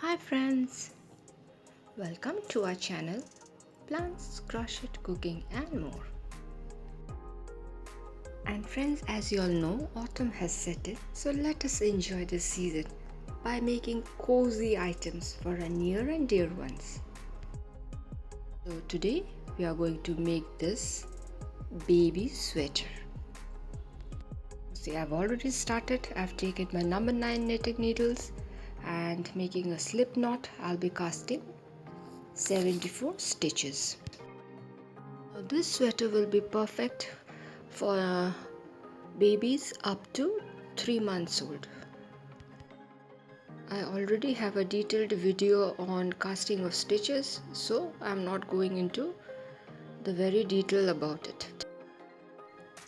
Hi friends, welcome to our channel Plants, Crochet, Cooking and more. And friends, as you all know, autumn has set in, so let us enjoy this season by making cozy items for our near and dear ones. So today we are going to make this baby sweater. See, I've already started. I've taken my number 9 knitting needles and making a slip knot. I'll be casting 74 stitches. Now this sweater will be perfect for babies up to 3 months old. I already have a detailed video on casting of stitches, so I'm not going into the very detail about it.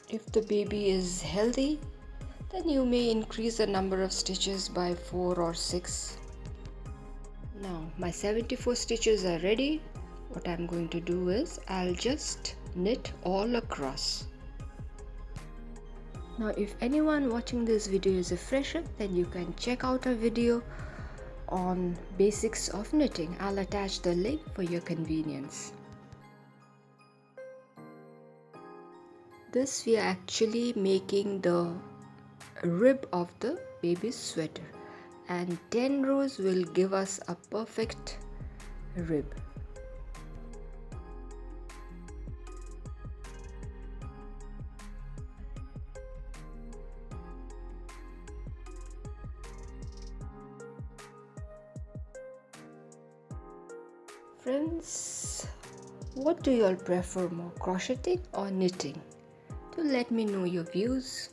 If the baby is healthy, then you may increase the number of stitches by 4 or 6. Now my 74 stitches are ready. What I'm going to do is I'll just knit all across. Now if anyone watching this video is a fresher, then you can check out a video on basics of knitting. I'll attach the link for your convenience. This we are actually making the rib of the baby's sweater, and 10 rows will give us a perfect rib. Friends, what do you all prefer more, crocheting or knitting? Do let me know your views.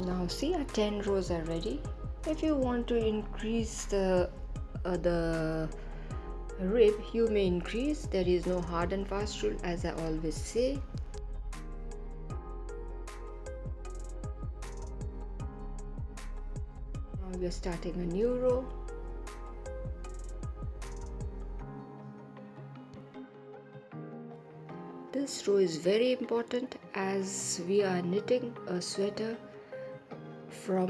Now see, our 10 rows are ready. If you want to increase the rib, you may increase. There is no hard and fast rule, as I always say. Now we are starting a new row. This row is very important as we are knitting a sweater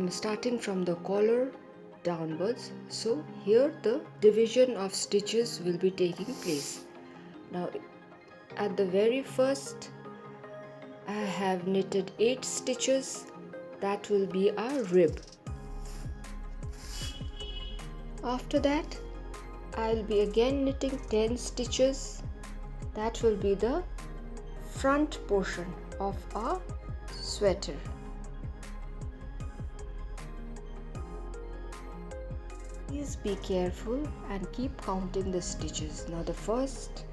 starting from the collar downwards. So here the division of stitches will be taking place. Now at the very first I have knitted 8 stitches. That will be our rib. After that I'll be again knitting 10 stitches. That will be the front portion of our sweater. Please be careful and keep counting the stitches. Now the first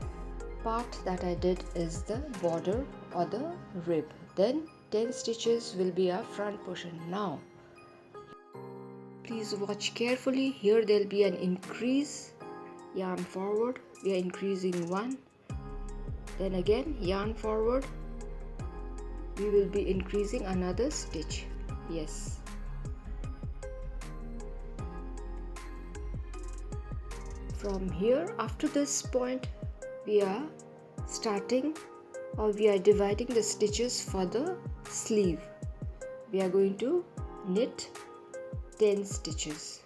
part that I did is the border or the rib. Then 10 stitches will be our front portion. Now please watch carefully. Here there will be an increase. Yarn forward. We are increasing 1. Then again yarn forward. We will be increasing another stitch. Yes. From here, after this point, we are dividing the stitches for the sleeve. We are going to knit 10 stitches.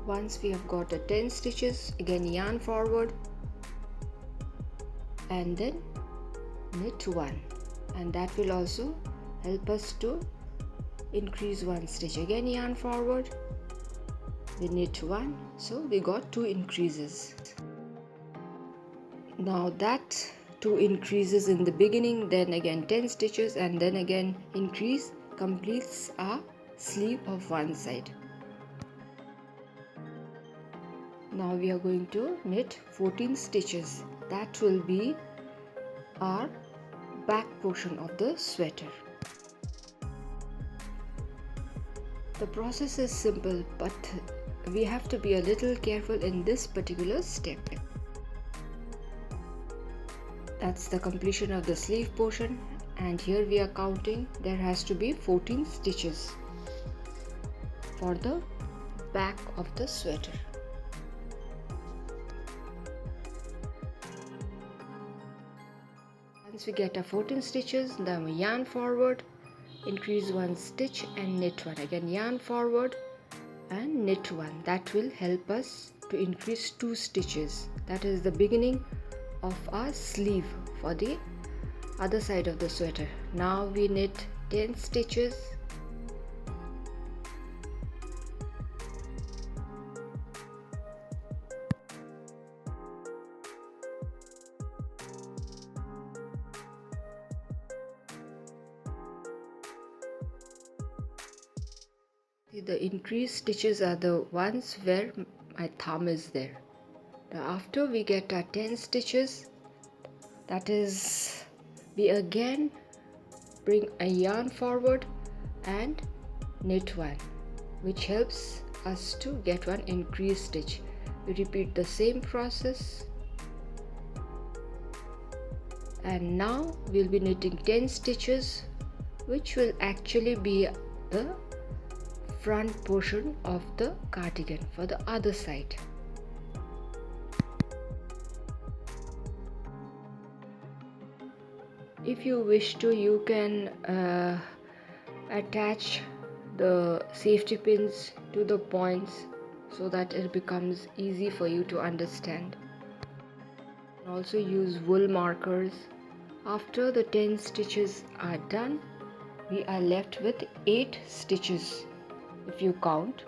Once we have got the 10 stitches, again yarn forward and then knit 1, and that will also help us to increase 1 stitch. Again yarn forward, we knit 1, so we got 2 increases. Now that 2 increases in the beginning, then again 10 stitches and then again increase completes our sleeve of one side. Now we are going to knit 14 stitches. That will be our back portion of the sweater. The process is simple, but we have to be a little careful in this particular step. That's the completion of the sleeve portion, and here we are counting. There has to be 14 stitches for the back of the sweater. Once we get our 14 stitches, then we yarn forward, increase one stitch and knit one. Again yarn forward and knit one. That will help us to increase 2 stitches. That is the beginning of our sleeve for the other side of the sweater. Now we knit 10 stitches. The increased stitches are the ones where my thumb is there. Now after we get our 10 stitches, that is, we again bring a yarn forward and knit one, which helps us to get one increased stitch. We repeat the same process, and now we'll be knitting 10 stitches, which will actually be the front portion of the cardigan for the other side. If you wish to, you can attach the safety pins to the points so that it becomes easy for you to understand. Also use wool markers. After the 10 stitches are done, we are left with 8 stitches if you count.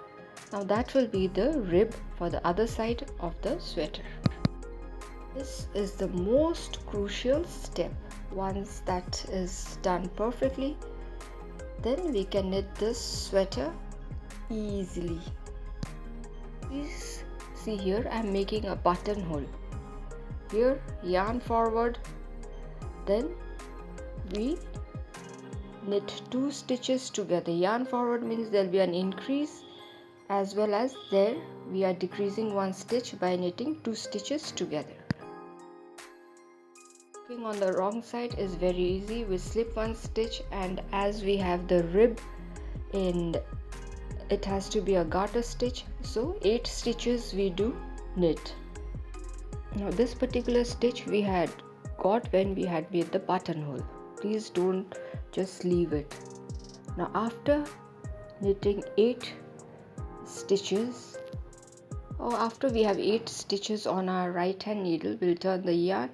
Now that will be the rib for the other side of the sweater. This is the most crucial step. Once that is done perfectly, then we can knit this sweater easily. Please see here, I am making a buttonhole. Here yarn forward, then we knit 2 stitches together. Yarn forward means there will be an increase, as well as there we are decreasing 1 stitch by knitting 2 stitches together. Working on the wrong side is very easy. We slip 1 stitch, and as we have the rib and it has to be a garter stitch, so 8 stitches we do knit. Now this particular stitch we had got when we had made the buttonhole. Please don't just leave it. Now after knitting 8 stitches, or after we have 8 stitches on our right hand needle, we'll turn the yarn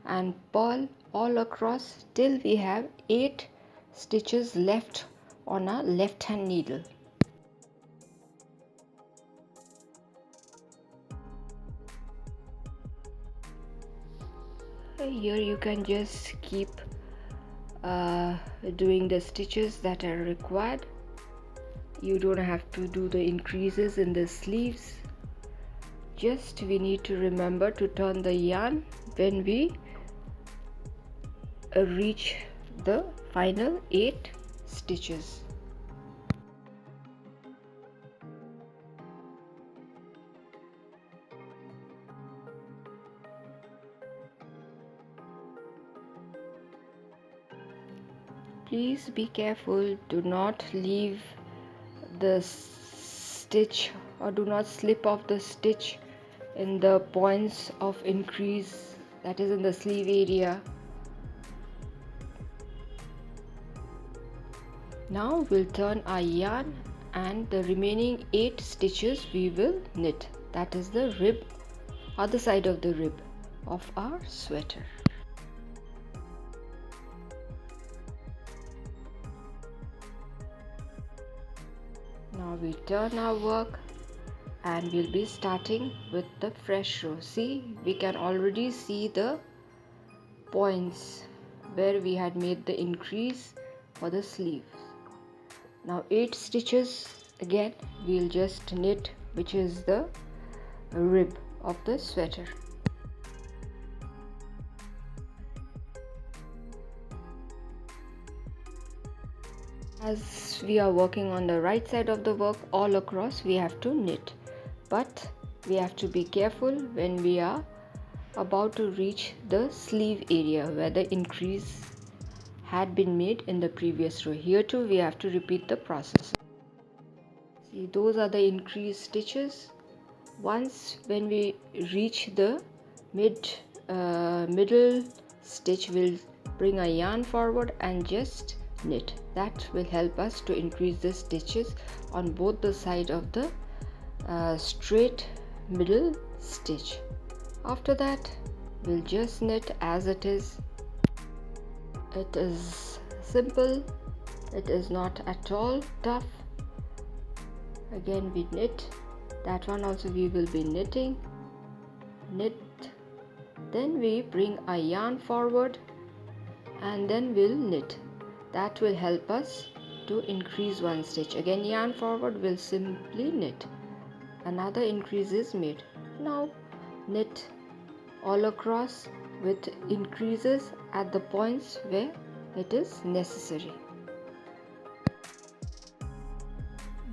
and purl all across till we have 8 stitches left on our left hand needle. Here you can just keep doing the stitches that are required. You don't have to do the increases in the sleeves. Just we need to remember to turn the yarn when we reach the final 8 stitches. Please be careful, do not leave the stitch or do not slip off the stitch in the points of increase, that is in the sleeve area. Now we'll turn our yarn and the remaining 8 stitches we will knit. That is the rib, other side of the rib of our sweater. Now we turn our work and we'll be starting with the fresh row. See, we can already see the points where we had made the increase for the sleeves. Now 8 stitches again we'll just knit, which is the rib of the sweater. As we are working on the right side of the work, all across we have to knit, but we have to be careful when we are about to reach the sleeve area where the increase had been made in the previous row. Here too we have to repeat the process. See, those are the increased stitches. Once when we reach the middle stitch, we'll bring a yarn forward and just knit. That will help us to increase the stitches on both the side of the straight middle stitch. After that, we'll just knit as it is. It is simple, it is not at all tough. Again we knit, that one also we will be knitting, knit, then we bring a yarn forward and then we'll knit. That will help us to increase one stitch. Again yarn forward, will simply knit, another increase is made. Now knit all across with increases at the points where it is necessary.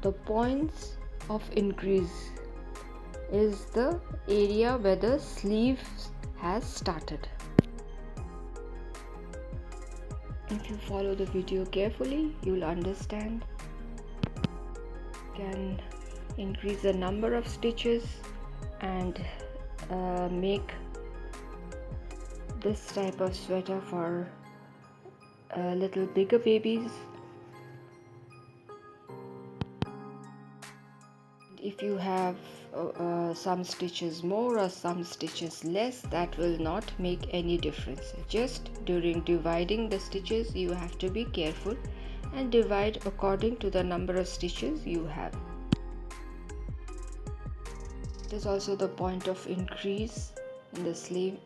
The points of increase is the area where the sleeve has started. If you follow the video carefully, you will understand. You can increase the number of stitches and make this type of sweater for little bigger babies. If you have some stitches more or some stitches less, that will not make any difference. Just during dividing the stitches you have to be careful and divide according to the number of stitches you have. It is also the point of increase in the sleeve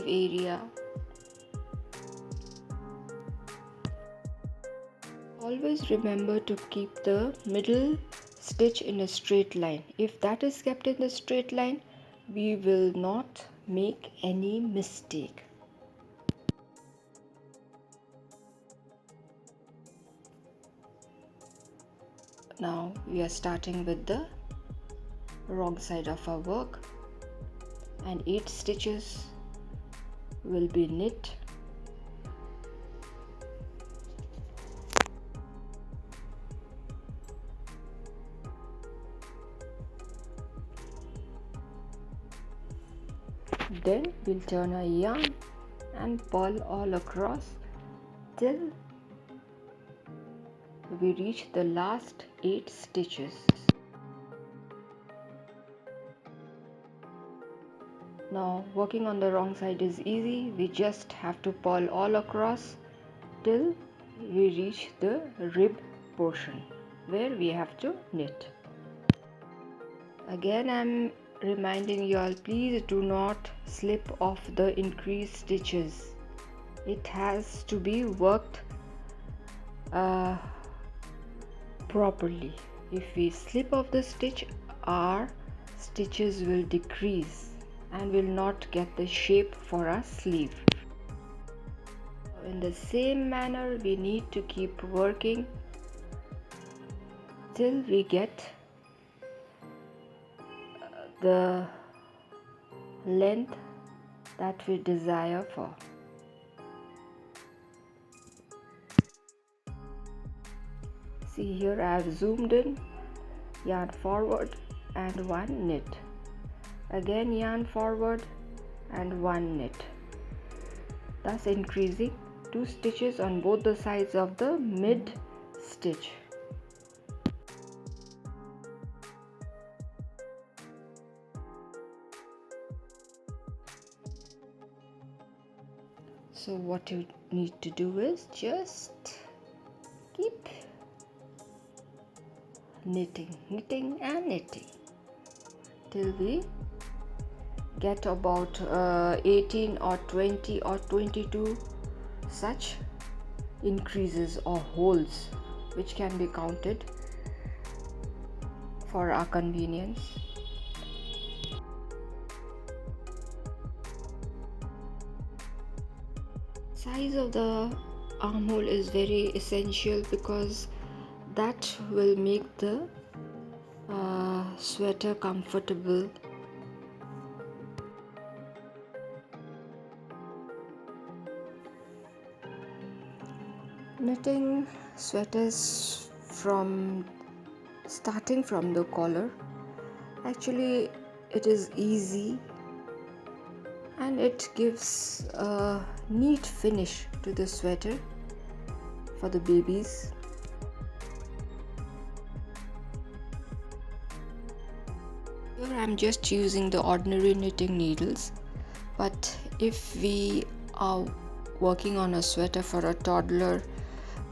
area. Always remember to keep the middle stitch in a straight line. If that is kept in the straight line, we will not make any mistake. Now we are starting with the wrong side of our work, and 8 stitches will be knit. Then we'll turn a yarn and pull all across till we reach the last 8 stitches. Now working on the wrong side is easy. We just have to pull all across till we reach the rib portion where we have to knit. Again I'm reminding you all, please do not slip off the increased stitches. It has to be worked properly. If we slip off the stitch, our stitches will decrease and will not get the shape for our sleeve. In the same manner, we need to keep working till we get the length that we desire for. See here, I have zoomed in, yarn forward and 1 knit. Again yarn forward and 1 knit, thus increasing 2 stitches on both the sides of the mid stitch. So what you need to do is just keep knitting and knitting till we get about 18 or 20 or 22 such increases or holes, which can be counted for our convenience. Size of the armhole is very essential because that will make the sweater comfortable. Knitting sweaters starting from the collar, actually it is easy and it gives a neat finish to the sweater for the babies. Here I'm just using the ordinary knitting needles, but if we are working on a sweater for a toddler,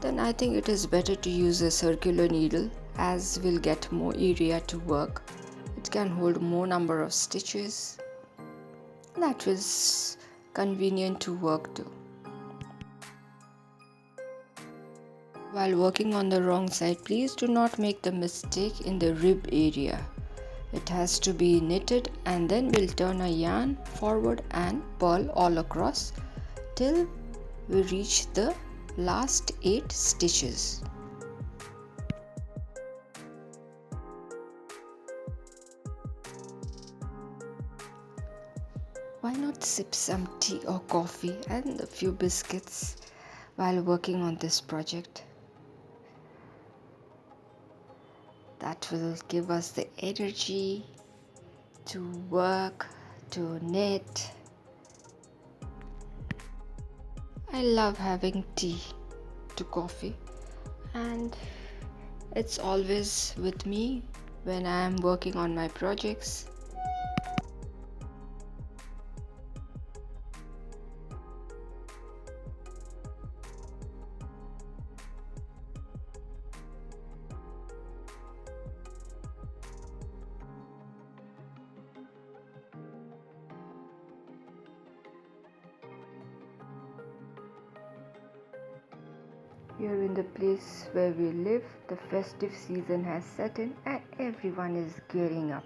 then I think it is better to use a circular needle, as we'll get more area to work. It can hold more number of stitches. That was convenient to work to. While working on the wrong side, please do not make the mistake in the rib area. It has to be knitted, and then we'll turn a yarn forward and purl all across till we reach the last 8 stitches. Why not sip some tea or coffee and a few biscuits while working on this project? That will give us the energy to work, to knit. I love having tea to coffee, and it's always with me when I am working on my projects. Here in the place where we live, the festive season has set in and everyone is gearing up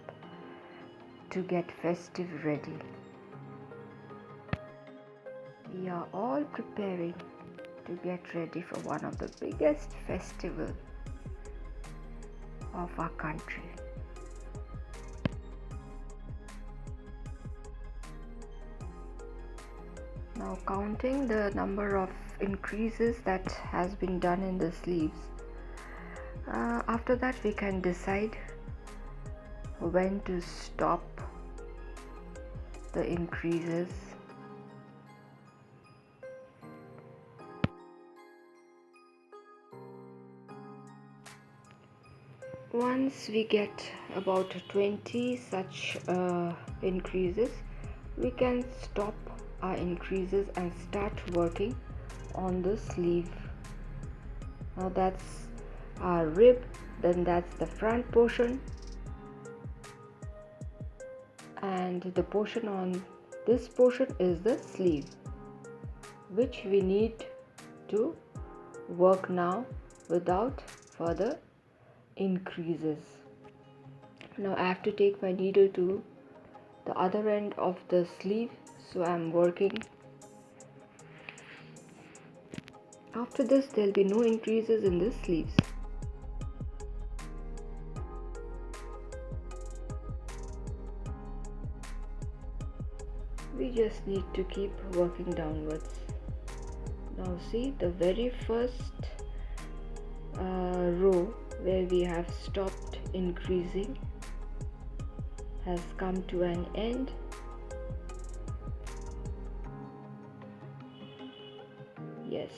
to get festive ready. We are all preparing to get ready for one of the biggest festivals of our country. Now counting the number of increases that has been done in the sleeves, after that we can decide when to stop the increases. Once we get about 20 such increases, we can stop our increases and start working on the sleeve. Now that's our rib, then that's the front portion, and the portion on this portion is the sleeve, which we need to work now without further increases. Now I have to take my needle to the other end of the sleeve, so I'm working. After this, there will be no increases in the sleeves. We just need to keep working downwards. Now see, the very first row where we have stopped increasing has come to an end. Yes,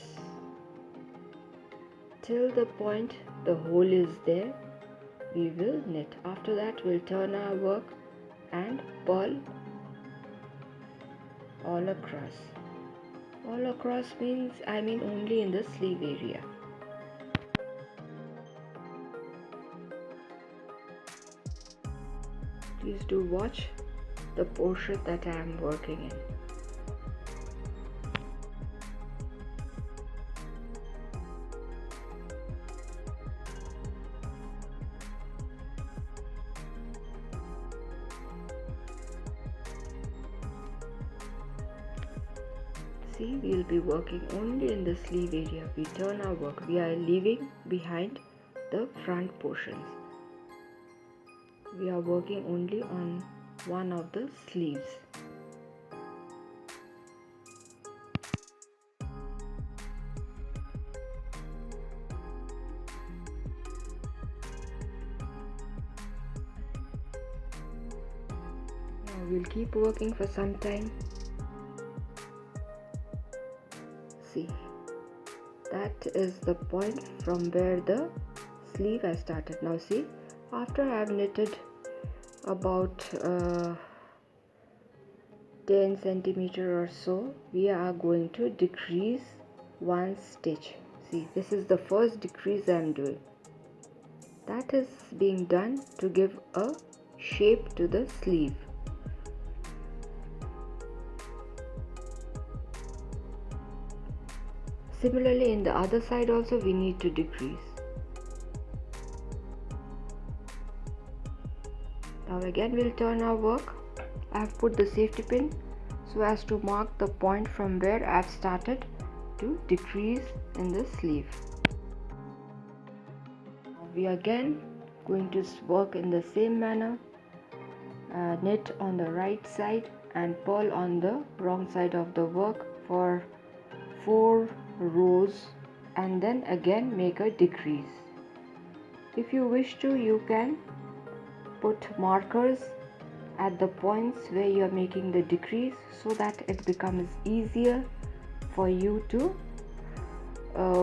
till the point the hole is there, we will knit. After that, we'll turn our work and purl all across. All across means only in the sleeve area. Please do watch the portion that I am working in. See, we will be working only in the sleeve area. We turn our work. We are leaving behind the front portions. We are working only on one of the sleeves. Now we'll keep working for some time. See, that is the point from where the sleeve has started. Now see, after I have knitted about 10 centimeter or so, we are going to decrease one stitch. See, this is the first decrease I am doing. That is being done to give a shape to the sleeve. Similarly, in the other side also we need to decrease. Now again we'll turn our work. I have put the safety pin so as to mark the point from where I have started to decrease in the sleeve. Now we are again going to work in the same manner. Knit on the right side and purl on the wrong side of the work for 4 rows, and then again make a decrease. If you wish to, you can put markers at the points where you are making the decrease so that it becomes easier for you to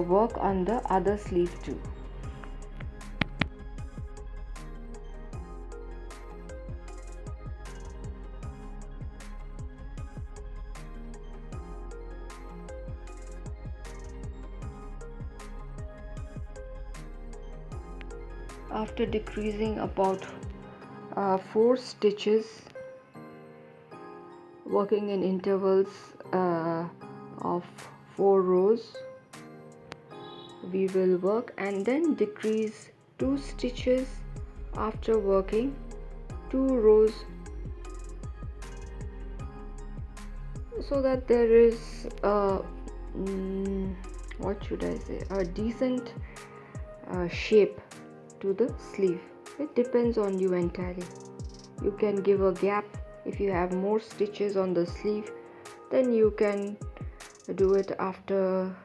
work on the other sleeve too. After decreasing about 4 stitches, working in intervals of 4 rows, we will work and then decrease 2 stitches after working 2 rows, so that there is a a decent shape to the sleeve. It depends on you entirely. You can give a gap if you have more stitches on the sleeve, then you can do it after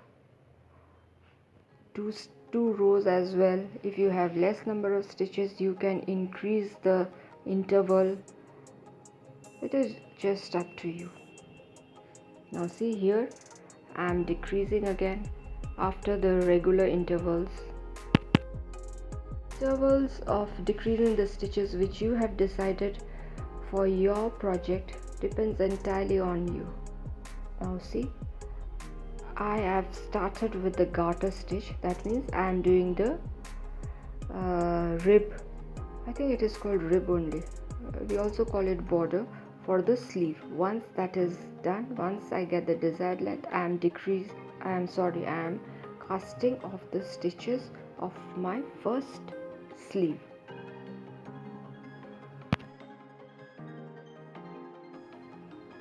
two rows as well. If you have less number of stitches, you can increase the interval. It is just up to you. Now see here, I am decreasing again after the regular intervals of decreasing the stitches which you have decided for your project depends entirely on you. Now see, I have started with the garter stitch. That means I am doing the rib. I think it is called rib only. We also call it border for the sleeve. Once that is done, once I get the desired length, I am casting off the stitches of my first sleeve.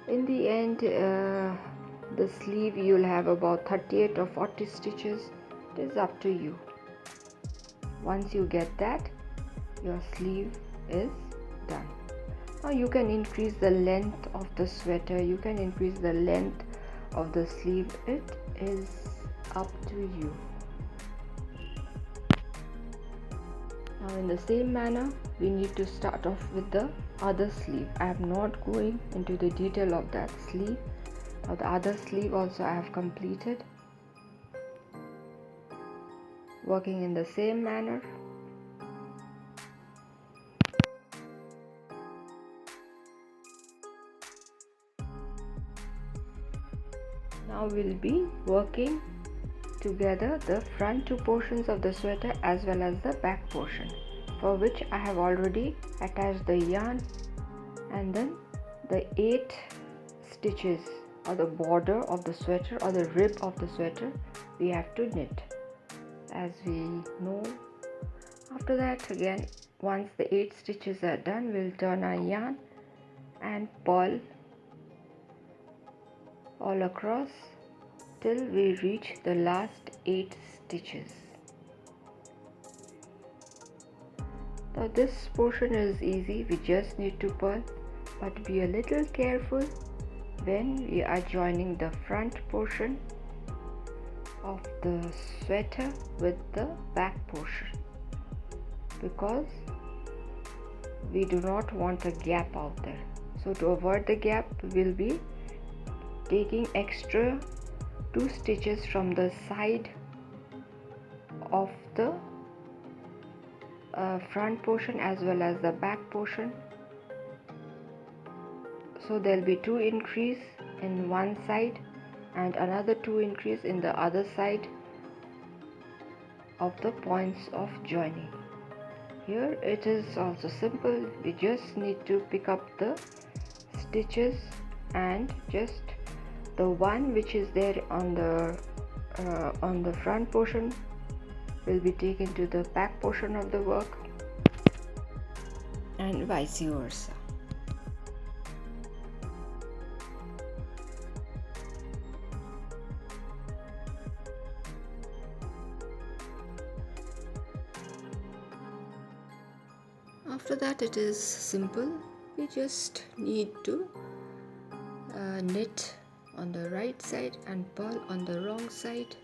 In the end, the sleeve you'll have about 38 or 40 stitches. It is up to you. Once you get that, your sleeve is done. Now you can increase the length of the sweater, you can increase the length of the sleeve. It is up to you. Now in the same manner, we need to start off with the other sleeve. I am not going into the detail of that sleeve. Now the other sleeve also I have completed. Working in the same manner. Now we'll be working together the front 2 portions of the sweater as well as the back portion, for which I have already attached the yarn, and then the 8 stitches or the border of the sweater or the rib of the sweater we have to knit, as we know. After that, again, once the 8 stitches are done, we'll turn our yarn and purl all across till we reach the last 8 stitches. Now this portion is easy, we just need to purl, but be a little careful when we are joining the front portion of the sweater with the back portion, because we do not want a gap out there. So to avoid the gap, we will be taking extra 2 stitches from the side of the front portion as well as the back portion. So there will be 2 increase in one side and another 2 increase in the other side of the points of joining. Here it is also simple, we just need to pick up the stitches and just the one which is there on the front portion will be taken to the back portion of the work and vice versa. After that it is simple, we just need to knit on the right side and purl on the wrong side,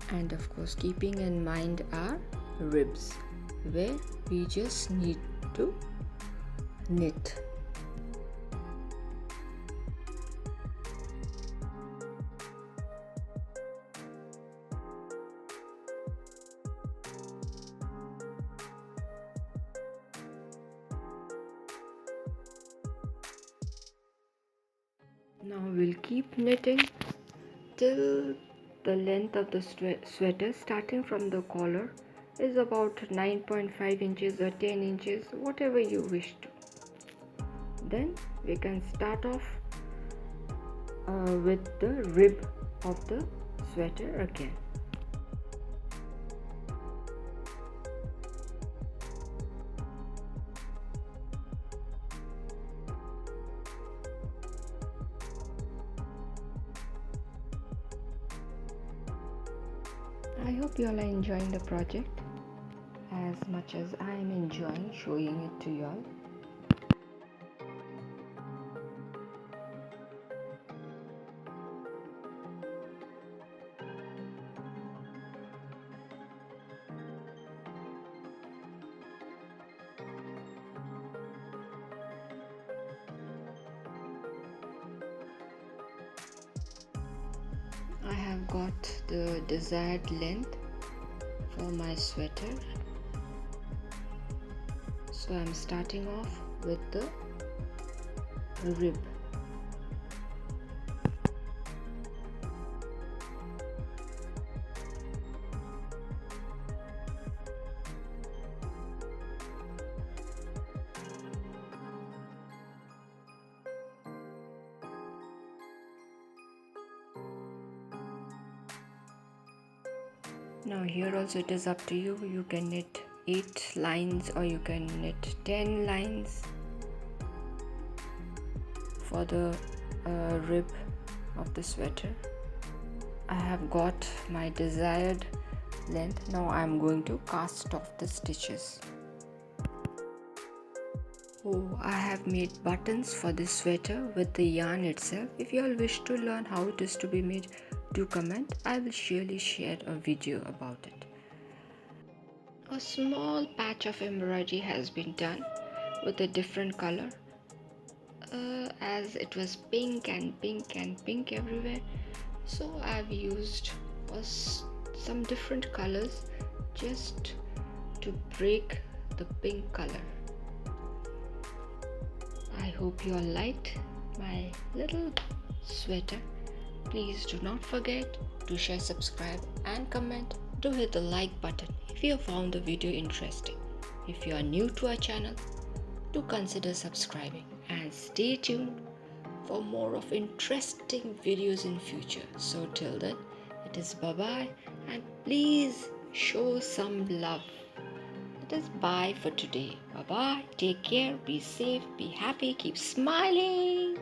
and of course keeping in mind our ribs where we just need to knit. Now we'll keep knitting till the length of the sweater starting from the collar is about 9.5 inches or 10 inches, whatever you wish to. Then we can start off with the rib of the sweater again. I hope you all are enjoying the project as much as I am enjoying showing it to you all. I have got the desired length for my sweater, so I'm starting off with the rib. Now here also it is up to you, you can knit 8 lines or you can knit 10 lines for the rib of the sweater. I have got my desired length. Now I am going to cast off the stitches. Oh, I have made buttons for this sweater with the yarn itself. If you all wish to learn how it is to be made, do comment. I will surely share a video about it. A small patch of embroidery has been done with a different color, as it was pink and pink and pink everywhere, so I've used some different colors just to break the pink color. I hope you all liked my little sweater. Please do not forget to share, subscribe and comment. Do hit the like button if you found the video interesting. If you are new to our channel, do consider subscribing and stay tuned for more of interesting videos in future. So till then, it is bye bye, and please show some love. It is bye for today. Bye bye. Take care. Be safe. Be happy. Keep smiling.